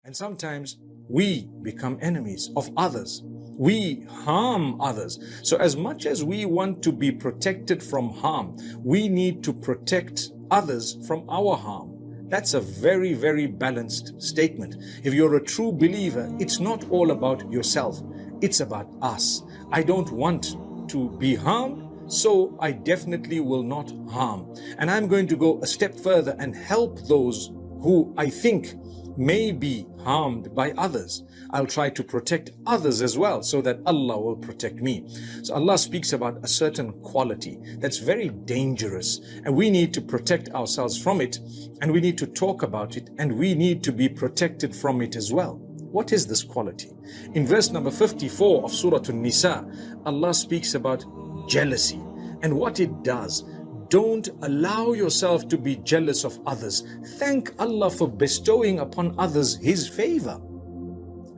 And sometimes we become enemies of others. We harm others. So as much as we want to be protected from harm, we need to protect others from our harm. That's a very, very balanced statement. If you're a true believer, it's not all about yourself. It's about us. I don't want to be harmed, so I definitely will not harm. And I'm going to go a step further and help those who I think may be harmed by others. I'll try to protect others as well so that Allah will protect me. So Allah speaks about a certain quality that's very dangerous, and we need to protect ourselves from it, and we need to talk about it, and we need to be protected from it as well. What is this quality? In verse number 54 of Surah An-Nisa, Allah speaks about jealousy and what it does. Don't allow yourself to be jealous of others. Thank Allah for bestowing upon others His favor.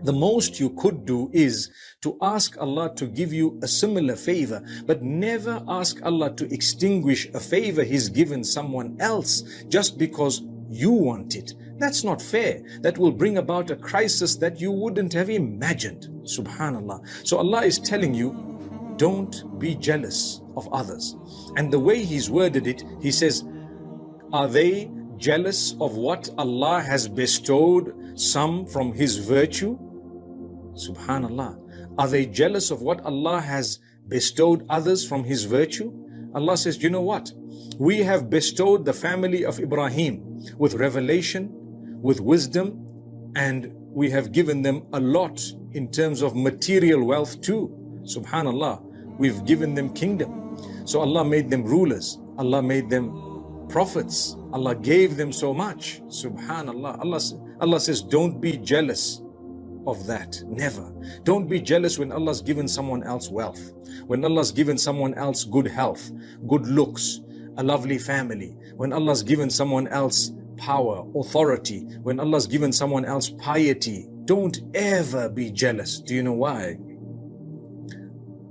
The most you could do is to ask Allah to give you a similar favor, but never ask Allah to extinguish a favor He's given someone else just because you want it. That's not fair. That will bring about a crisis that you wouldn't have imagined. Subhanallah. So Allah is telling you, don't be jealous of others. And the way He's worded it, He says, are they jealous of what Allah has bestowed some from His virtue? Subhanallah. Are they jealous of what Allah has bestowed others from His virtue? Allah says, you know what? We have bestowed the family of Ibrahim with revelation, with wisdom, and we have given them a lot in terms of material wealth too. Subhanallah. We've given them kingdom. So Allah made them rulers. Allah made them prophets. Allah gave them so much. Subhanallah. Allah says, don't be jealous of that. Never. Don't be jealous when Allah's given someone else wealth, when Allah's given someone else good health, good looks, a lovely family, when Allah's given someone else power, authority, when Allah's given someone else piety. Don't ever be jealous. Do you know why?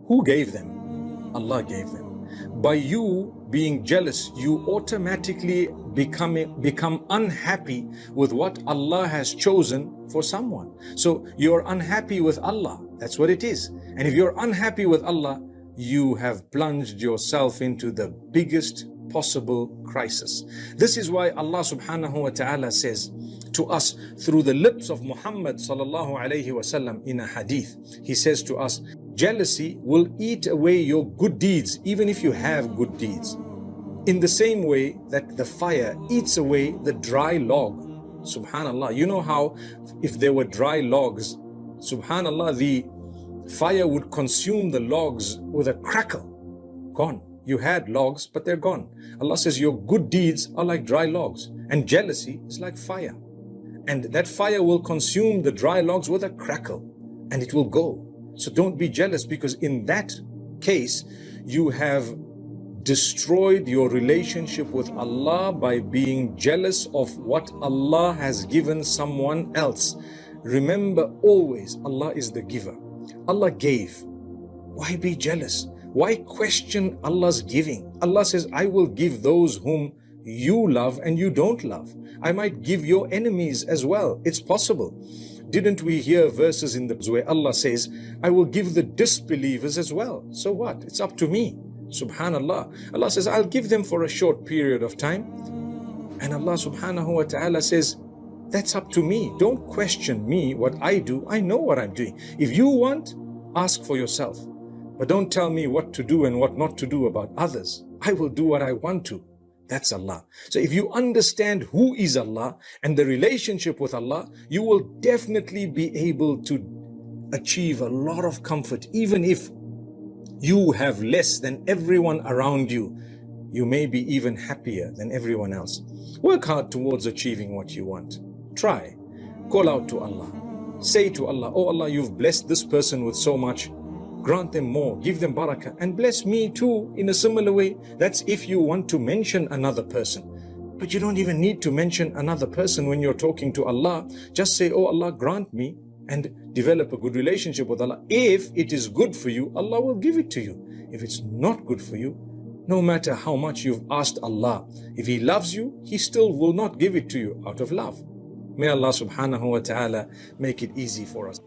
Who gave them? Allah gave them. By you being jealous, you automatically become unhappy with what Allah has chosen for someone. So you're unhappy with Allah. That's what it is. And if you're unhappy with Allah, you have plunged yourself into the biggest possible crisis. This is why Allah subhanahu wa ta'ala says to us through the lips of Muhammad sallallahu alayhi wasallam in a hadith. He says to us, jealousy will eat away your good deeds, even if you have good deeds. In the same way that the fire eats away the dry log. Subhanallah. You know how if there were dry logs, subhanallah, the fire would consume the logs with a crackle. Gone. You had logs, but they're gone. Allah says your good deeds are like dry logs, and jealousy is like fire. And that fire will consume the dry logs with a crackle, and it will go. So don't be jealous, because in that case, you have destroyed your relationship with Allah by being jealous of what Allah has given someone else. Remember always, Allah is the giver. Allah gave. Why be jealous? Why question Allah's giving? Allah says, I will give those whom you love and you don't love. I might give your enemies as well. It's possible. Didn't we hear verses in the where Allah says, I will give the disbelievers as well. So what? It's up to me. Subhanallah. Allah says, I'll give them for a short period of time. And Allah subhanahu wa ta'ala says, that's up to me. Don't question me what I do. I know what I'm doing. If you want, ask for yourself. But don't tell me what to do and what not to do about others. I will do what I want to. That's Allah. So if you understand who is Allah and the relationship with Allah, you will definitely be able to achieve a lot of comfort. Even if you have less than everyone around you, you may be even happier than everyone else. Work hard towards achieving what you want. Try. Call out to Allah. Say to Allah, oh Allah, you've blessed this person with so much. Grant them more, give them barakah, and bless me too in a similar way. That's if you want to mention another person. But you don't even need to mention another person when you're talking to Allah. Just say, oh Allah, grant me, and develop a good relationship with Allah. If it is good for you, Allah will give it to you. If it's not good for you, no matter how much you've asked Allah, if He loves you, He still will not give it to you out of love. May Allah subhanahu wa ta'ala make it easy for us.